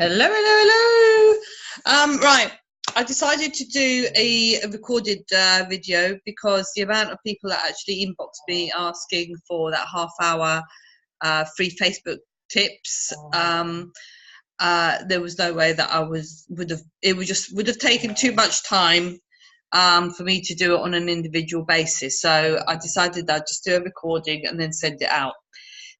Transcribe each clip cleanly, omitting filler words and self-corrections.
Hello, hello, hello. Right, I decided to do a recorded video because the amount of people that actually inboxed me asking for that half-hour free Facebook tips, there was no way that would have taken too much time for me to do it on an individual basis. So I decided that I'd just do a recording and then send it out.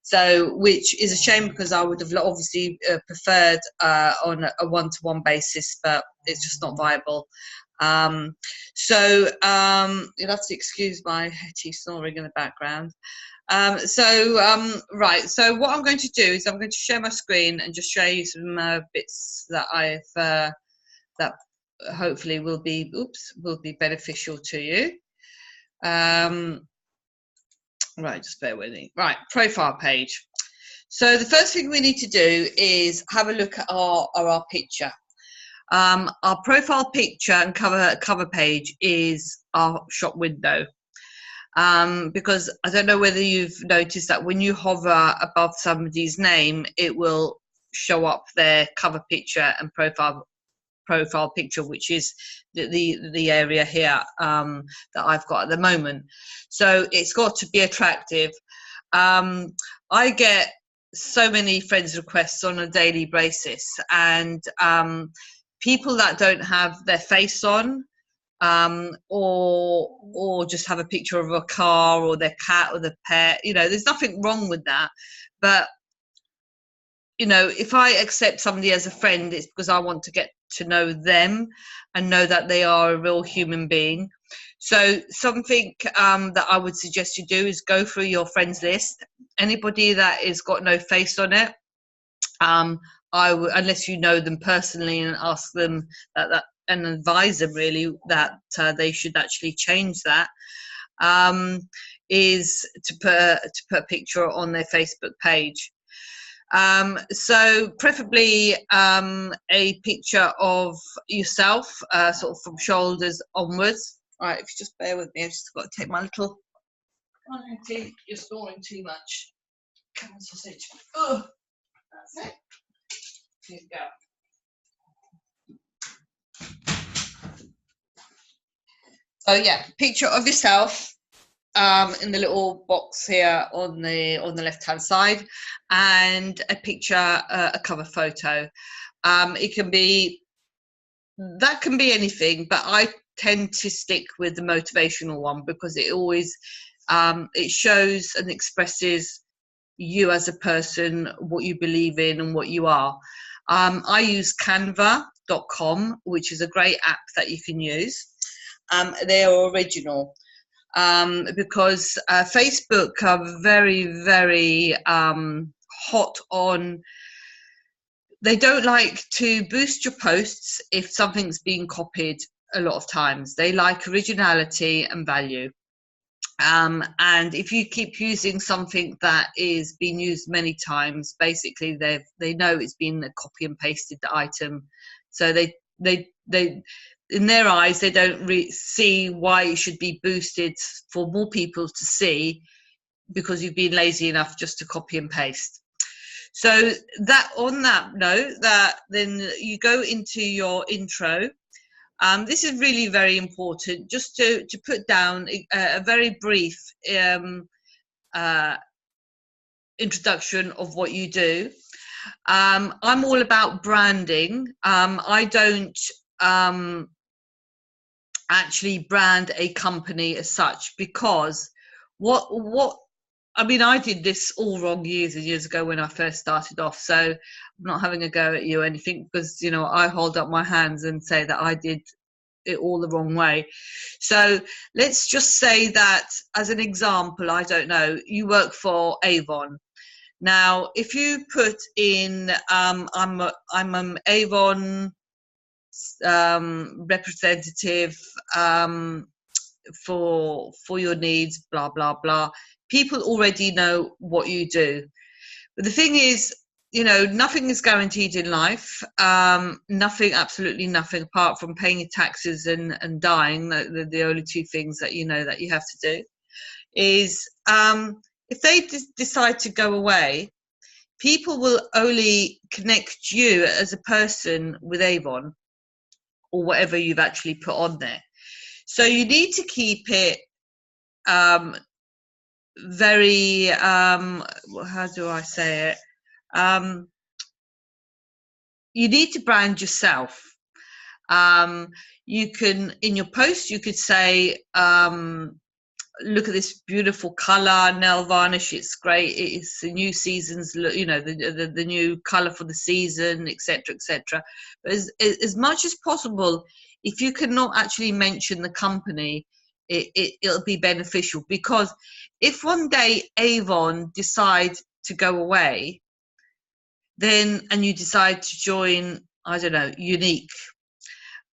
So, which is a shame because I would have obviously preferred on a one-to-one basis, but it's just not viable. You'll have to excuse my Hetty snoring in the background. Right, so what I'm going to do is I'm going to share my screen and just show you some bits that that hopefully will be beneficial to you. Right, just bear with me. Right, profile page. So the first thing we need to do is have a look at our picture. Our profile picture and cover page is our shop window. Because I don't know whether you've noticed that when you hover above somebody's name, it will show up their cover picture and profile picture, which is the area here that I've got at the moment. So it's got to be attractive. I get so many friends requests on a daily basis, and people that don't have their face on, or just have a picture of a car or their cat or the pet, there's nothing wrong with that, but if I accept somebody as a friend, it's because I want to get to know them and know that they are a real human being. So something that I would suggest you do is go through your friends list. Anybody that has got no face on it, unless you know them personally and ask them and advise them really that they should actually change that, is to put a picture on their Facebook page. So preferably a picture of yourself, sort of from shoulders onwards. All right, if you just bear with me, I've just got to take my little. Oh, you're snoring too much. Come on, sausage. Oh, that's it. Here you go. So yeah, picture of yourself. In the little box here on the left hand side, and a picture, a cover photo. It can be anything, but I tend to stick with the motivational one because it always it shows and expresses you as a person, what you believe in and what you are. I use canva.com, which is a great app that you can use. They are original. Because Facebook are very, very hot on, they don't like to boost your posts if something's being copied a lot of times. They like originality and value. And if you keep using something that is being used many times, basically they know it's been a copy and pasted item. So they in their eyes, they don't see why it should be boosted for more people to see, because you've been lazy enough just to copy and paste. So that, on that note, that then you go into your intro. This is really very important, just to put down a very brief introduction of what you do. I'm all about branding. I don't actually brand a company as such, because I mean, I did this all wrong years and years ago when I first started off. So I'm not having a go at you or anything, because I hold up my hands and say that I did it all the wrong way. So let's just say that, as an example, I don't know, you work for Avon. Now, if you put in I'm an Avon representative for your needs, blah blah blah, people already know what you do. But the thing is, nothing is guaranteed in life. Nothing, absolutely nothing, apart from paying your taxes and dying. The only two things that that you have to do is, if they decide to go away, people will only connect you as a person with Avon or whatever you've actually put on there. So you need to keep it very, how do I say it? You need to brand yourself. You can, in your post, you could say, look at this beautiful color, nail varnish, it's great, it's the new season's, you know, the new color for the season, etc., etc. But as much as possible, if you cannot actually mention the company, it'll be beneficial, because if one day Avon decide to go away, then, and you decide to join, I don't know, Younique,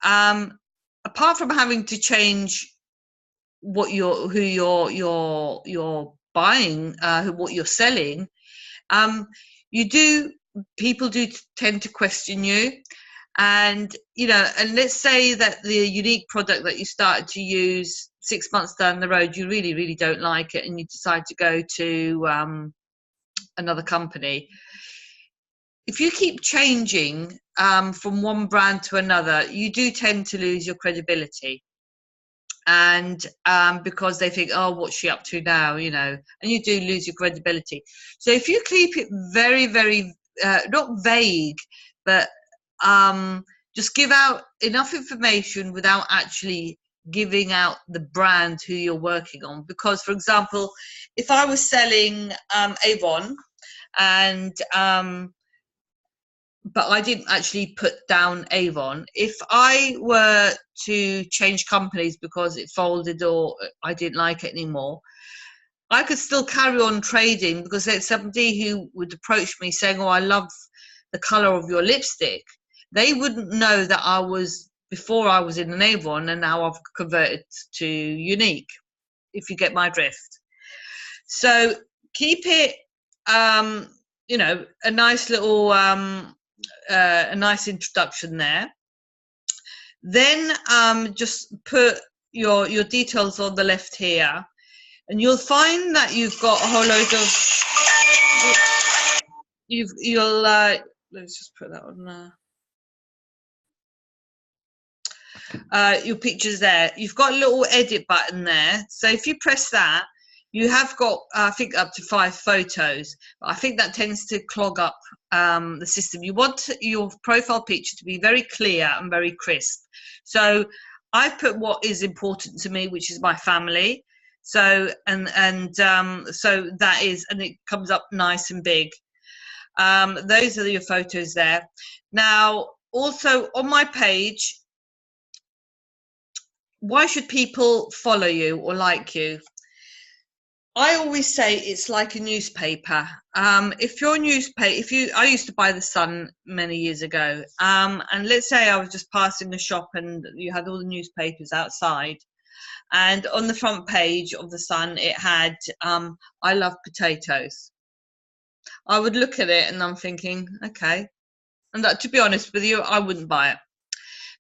apart from having to change what you're, who you're buying, what you're selling, people do tend to question you. And, you know, and let's say that the Younique product that you started to use 6 months down the road, you really, really don't like it, and you decide to go to another company. If you keep changing from one brand to another, you do tend to lose your credibility. And because they think, oh, what's she up to now, you know, and you do lose your credibility. So if you keep it very, very, not vague, but just give out enough information without actually giving out the brand who you're working on. Because, for example, if I was selling Avon, and but I didn't actually put down Avon, if I were to change companies because it folded or I didn't like it anymore, I could still carry on trading, because there's somebody who would approach me saying, oh, I love the color of your lipstick. They wouldn't know that I was, before I was in an Avon, and now I've converted to Younique, if you get my drift. So keep it, you know, a nice little, a nice introduction there. Then just put your details on the left here, and you'll find that you've got a whole load of, let's just put that on your pictures there. You've got a little edit button there, so if you press that, you have got, I think, up to 5 photos. But I think that tends to clog up the system. You want your profile picture to be very clear and very crisp. So I put what is important to me, which is my family. So so that is, and it comes up nice and big. Those are your photos there. Now, also on my page, why should people follow you or like you? I always say it's like a newspaper. If your newspaper, I used to buy The Sun many years ago, and let's say I was just passing the shop and you had all the newspapers outside, and on the front page of The Sun it had, I love potatoes. I would look at it and I'm thinking, okay, and that, to be honest with you, I wouldn't buy it.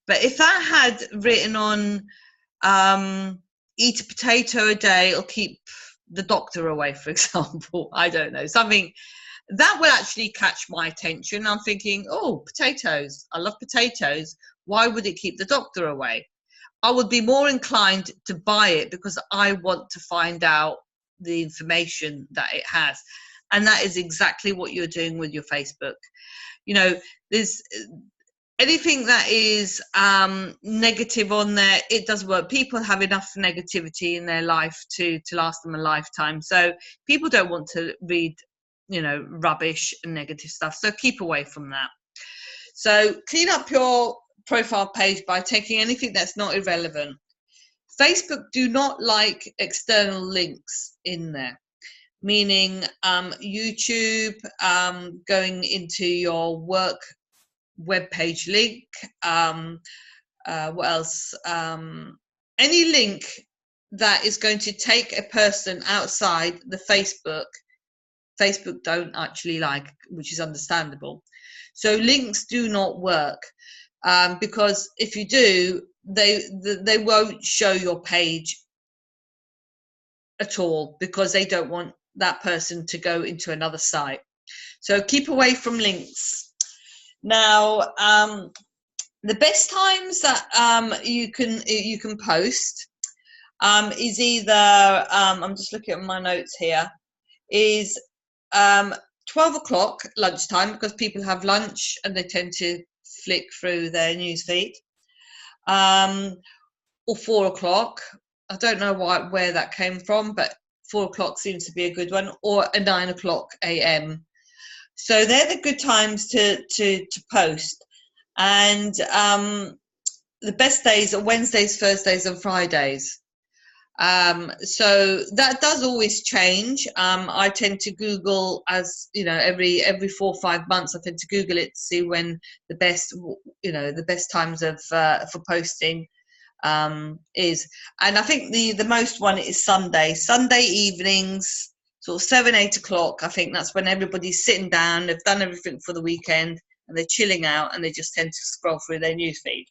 But if that had written on, eat a potato a day, it'll keep the doctor away, for example, I don't know, something that will actually catch my attention. I'm thinking, oh, potatoes, I love potatoes, why would it keep the doctor away? I would be more inclined to buy it because I want to find out the information that it has. And that is exactly what you're doing with your Facebook. You know, there's anything that is negative on there, it doesn't work. People have enough negativity in their life to last them a lifetime. So people don't want to read, you know, rubbish and negative stuff. So keep away from that. So clean up your profile page by taking anything that's not irrelevant. Facebook do not like external links in there, meaning YouTube, going into your work web page link, what else, any link that is going to take a person outside the Facebook don't actually like, which is understandable. So links do not work, because if you do, they won't show your page at all, because they don't want that person to go into another site. So keep away from links. Now, the best times that you can post is either I'm just looking at my notes here, is 12 o'clock lunchtime, because people have lunch and they tend to flick through their newsfeed, or 4 o'clock. I don't know where that came from, but 4 o'clock seems to be a good one, or a 9 o'clock a.m. So they're the good times to post. And the best days are Wednesdays, Thursdays and Fridays. So that does always change. I tend to Google, as you know, every 4 or 5 months I tend to Google it to see when the best times of for posting is. And I think the most one is Sunday evenings, sort of 7-8 o'clock. I think that's when everybody's sitting down, they've done everything for the weekend and they're chilling out, and they just tend to scroll through their newsfeed.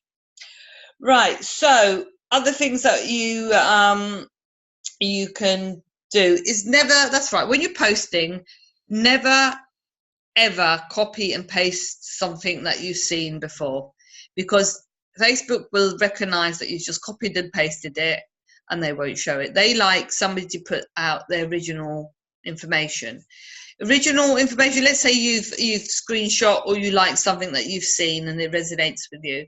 Right, so other things that you can do is when you're posting, never ever copy and paste something that you've seen before, because Facebook will recognize that you've just copied and pasted it and they won't show it. They like somebody to put out their original information. Let's say you've screenshot, or you like something that you've seen and it resonates with you.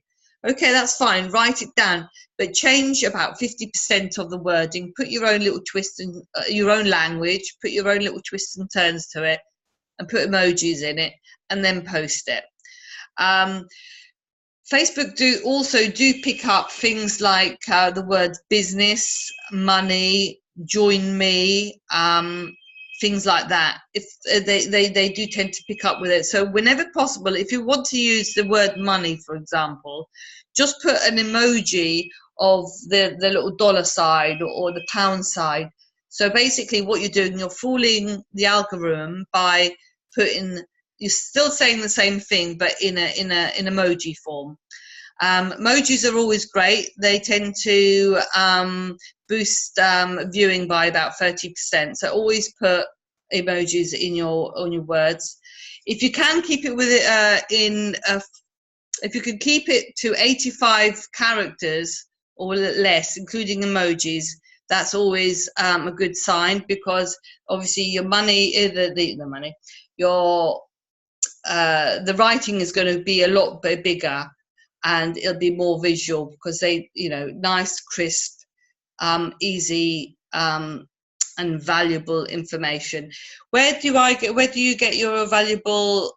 Okay, that's fine, write it down, but change about 50% of the wording, put your own little twist and your own language, put your own little twists and turns to it, and put emojis in it, and then post it. Facebook do pick up things like the words business, money, join me, things like that. If they do tend to pick up with it. So whenever possible, if you want to use the word money, for example, just put an emoji of the little dollar sign or the pound sign. So basically what you're doing, you're fooling the algorithm by you're still saying the same thing, but in emoji form. Emojis are always great. They tend to boost viewing by about 30%. So always put emojis on your words. If you can keep it with if you can keep it to 85 characters or less, including emojis, that's always a good sign, because obviously your money, the writing is going to be a lot bigger, and it'll be more visual, because nice, crisp, easy, and valuable information. Where do you get your valuable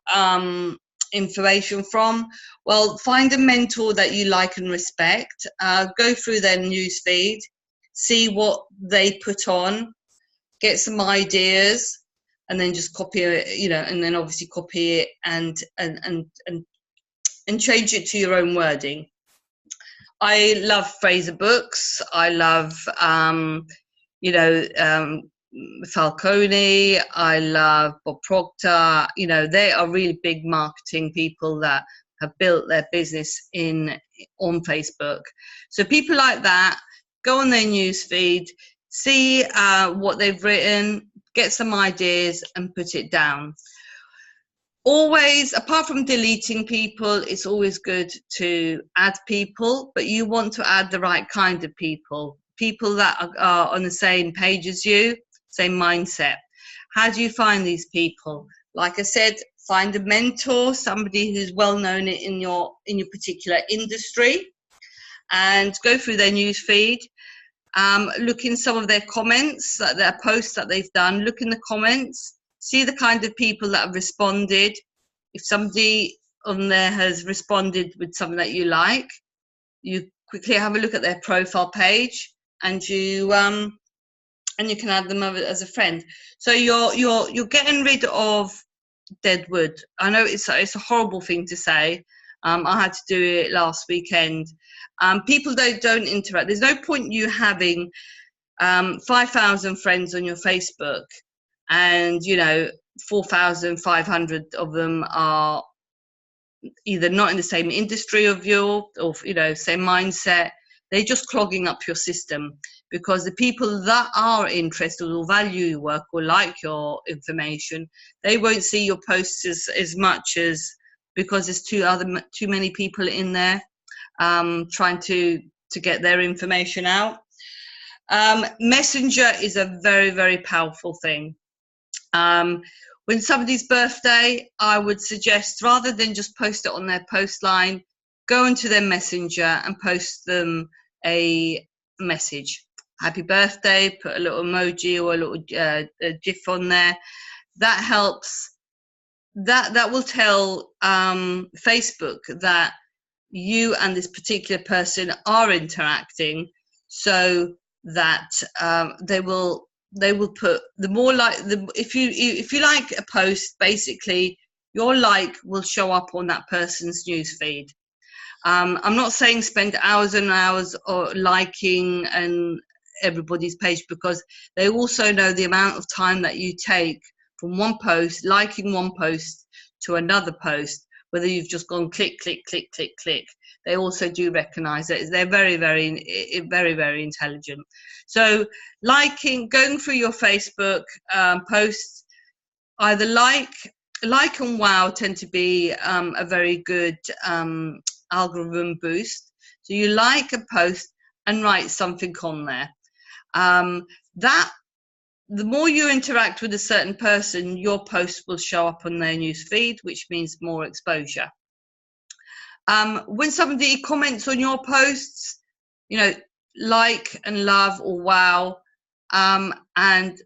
information from? Well, find a mentor that you like and respect. Go through their newsfeed, see what they put on, get some ideas, and then just copy it, and then obviously copy it and change it to your own wording. I love Fraser books. I love, Falcone. I love Bob Proctor. They are really big marketing people that have built their business on Facebook. So people like that, go on their newsfeed, see what they've written, get some ideas and put it down. Always, apart from deleting people, it's always good to add people, but you want to add the right kind of people that are on the same page as you, same mindset. How do you find these people? Like I said, find a mentor, somebody who's well known in your particular industry, and go through their newsfeed. Look in some of their comments, their posts that they've done. Look in the comments. See the kind of people that have responded. If somebody on there has responded with something that you like, you quickly have a look at their profile page, and you can add them as a friend. So you're getting rid of dead wood. I know it's a horrible thing to say. I had to do it last weekend. People don't interact. There's no point you having 5,000 friends on your Facebook, and 4,500 of them are either not in the same industry of you, or same mindset. They're just clogging up your system. because the people that are interested or value your work or like your information, they won't see your posts as much as, because there's too many people in there trying to get their information out. Messenger is a very, very powerful thing. When somebody's birthday, I would suggest, rather than just post it on their post line, go into their Messenger and post them a message. Happy birthday, put a little emoji or a little GIF on there. That helps. That will tell Facebook that you and this particular person are interacting, so that they will put the more like if you like a post, basically your like will show up on that person's news feed. I'm not saying spend hours and hours or liking and everybody's page, because they also know the amount of time that you take from one post, liking one post, to another post, whether you've just gone click, click, click, click, click. They also do recognize it. They're very, very, very, very intelligent. So going through your Facebook posts, either like and wow tend to be a very good algorithm boost. So you like a post and write something on there. The more you interact with a certain person, your post will show up on their news feed, which means more exposure. When somebody comments on your posts, like and love or wow, and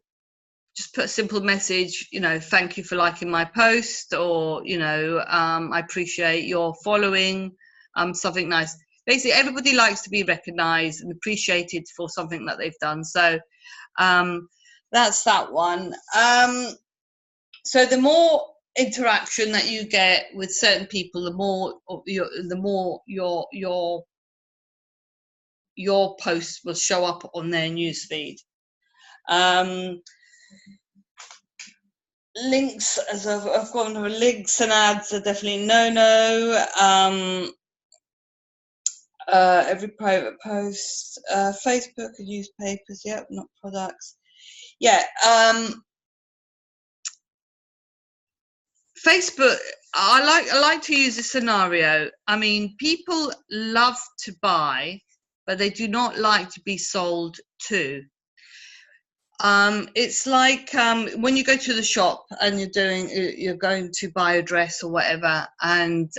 just put a simple message, thank you for liking my post, or, I appreciate your following, something nice. Basically, everybody likes to be recognized and appreciated for something that they've done. So that's that one. So the more interaction that you get with certain people, the more your posts will show up on their newsfeed. Links, as I've gone over, links and ads are definitely no. Every private post, Facebook and newspapers, not products. Facebook, I like to use a scenario. I mean, people love to buy, but they do not like to be sold to. It's like when you go to the shop and you're going to buy a dress or whatever, and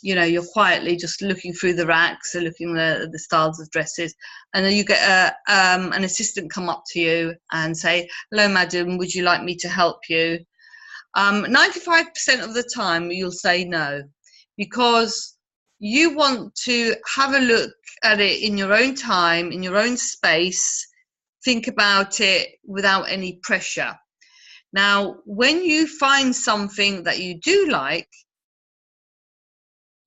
you're quietly just looking through the racks and looking at the styles of dresses, and then you get an assistant come up to you and say, "Hello, madam, would you like me to help you?" 95% of the time you'll say no, because you want to have a look at it in your own time, in your own space, think about it without any pressure. Now, when you find something that you do like,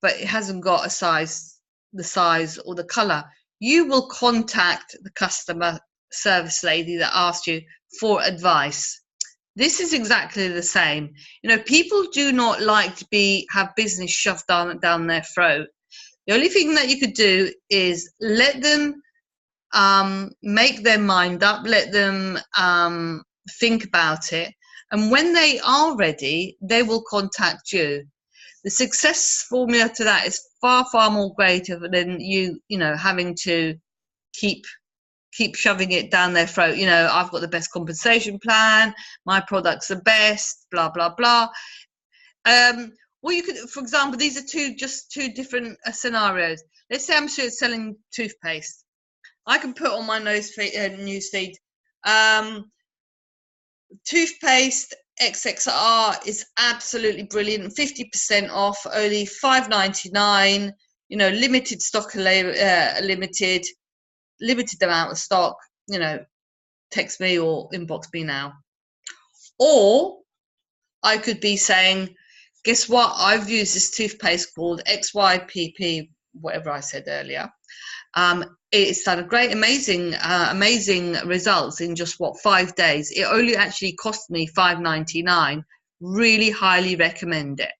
but it hasn't got the size or the color, you will contact the customer service lady that asked you for advice. This is exactly the same. People do not like to have business shoved down their throat. The only thing that you could do is let them make their mind up, let them think about it, and when they are ready, they will contact you. The success formula to that is far, far more greater than you having to keep shoving it down their throat. I've got the best compensation plan, my product's the best, blah, blah, blah. Well, you could, for example, these are two different scenarios. Let's say I'm selling toothpaste. I can put on my newsfeed, toothpaste XXR is absolutely brilliant, 50% off, only $5.99, limited stock, limited amount of stock, text me or inbox me now. Or I could be saying, guess what, I've used this toothpaste called XYPP, whatever I said earlier. It's had a great, amazing results in just 5 days. It only actually cost me $5.99. Really highly recommend it.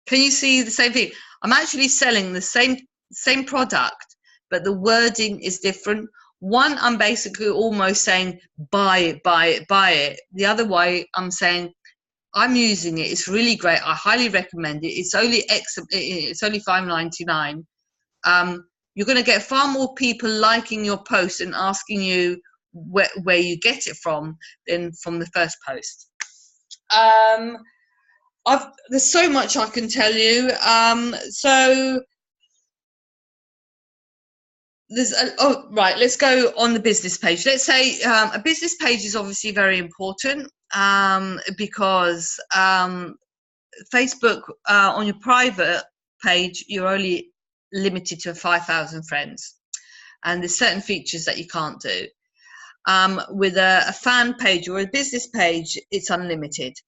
Can you see the same thing? I'm actually selling the same product, but the wording is different. One, I'm basically almost saying buy it, buy it, buy it. The other way, I'm saying I'm using it. It's really great. I highly recommend it. It's only $5.99. You're going to get far more people liking your post and asking you where you get it from than from the first post. There's so much I can tell you. So there's right. Let's go on the business page. Let's say a business page is obviously very important because Facebook on your private page, you're only limited to 5,000 friends, and there's certain features that you can't do. With a fan page or a business page, it's unlimited.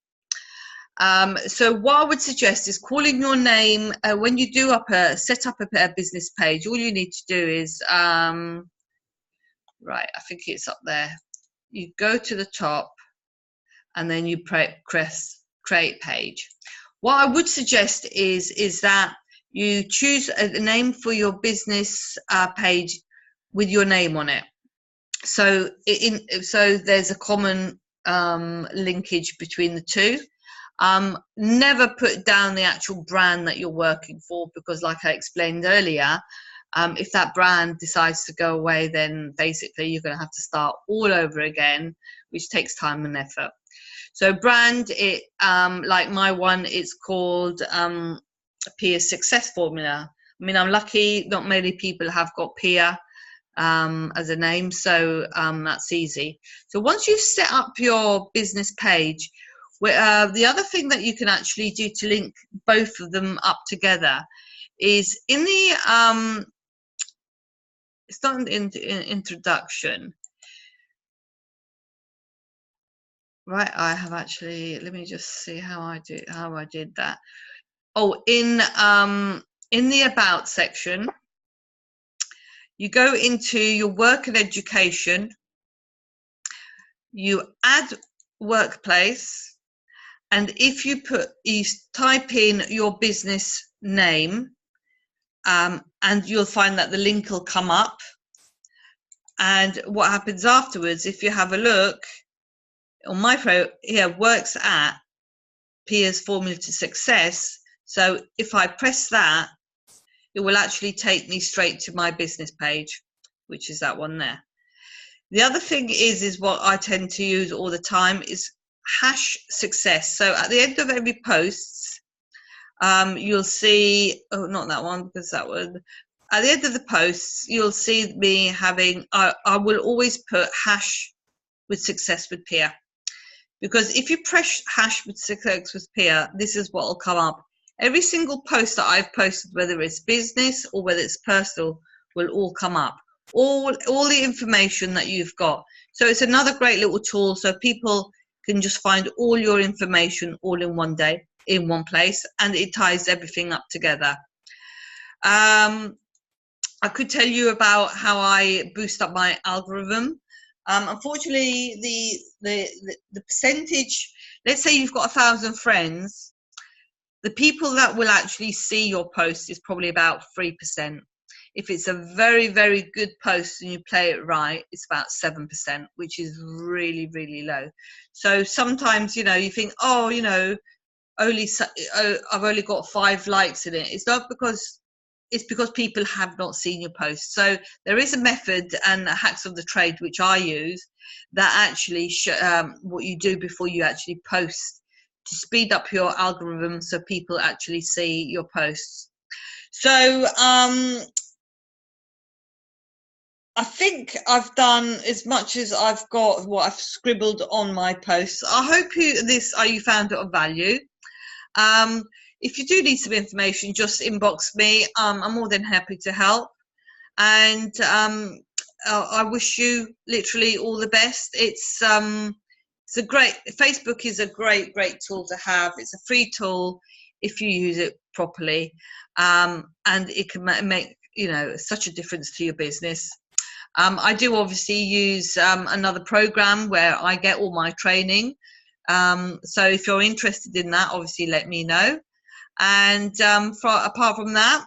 So what I would suggest is calling your name when you do set up a business page. All you need to do is right, I think it's up there. You go to the top and then you press create page. What I would suggest is that you choose a name for your business page with your name on it. So so there's a common linkage between the two. Never put down the actual brand that you're working for, because like I explained earlier, if that brand decides to go away, then basically you're going to have to start all over again, which takes time and effort. So brand, like my one, it's called Pia Success Formula. I mean, I'm lucky not many people have got Pia as a name, so that's easy. So once you've set up your business page, the other thing that you can actually do to link both of them up together is in the it's not in introduction, right? I have actually, let me just see how I did that. Oh, in the about section, you go into your work and education, you add workplace, and if you type in your business name, and you'll find that the link will come up. And what happens afterwards, if you have a look on my here, works at Pia's Formula to Success. So if I press that, it will actually take me straight to my business page, which is that one there. The other thing is what I tend to use all the time is #success. So at the end of every post, you'll see, oh, not that one, because that one, at the end of the posts, you'll see me having, I will always put #with-success with Pia. Because if you press #with-success with Pia, this is what will come up. Every single post that I've posted, whether it's business or whether it's personal, will all come up. All the information that you've got. So it's another great little tool, so people can just find all your information all in one day, in one place, and it ties everything up together. I could tell you about how I boost up my algorithm. Unfortunately, the percentage, let's say you've got 1,000 friends, the people that will actually see your post is probably about 3%. If it's a very, very good post and you play it right, it's about 7%, which is really, really low. So sometimes, you know, you think, oh, you know, I've only got 5 likes in it. It's not because, it's because people have not seen your post. So there is a method and hacks of the trade, which I use, that actually what you do before you actually post to speed up your algorithm so people actually see your posts. So I think I've done as much as I've got, what I've scribbled on my posts. I hope you found it of value. If you do need some information, just inbox me. I'm more than happy to help. And I wish you literally all the best. It's a great, Facebook is a great tool to have. It's a free tool if you use it properly, and it can make, you know, such a difference to your business. I do obviously use another program where I get all my training. So if you're interested in that, obviously let me know. And apart from that,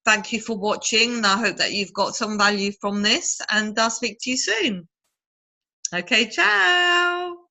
Thank you for watching, and I hope that you've got some value from this, and I'll speak to you soon. Okay, ciao.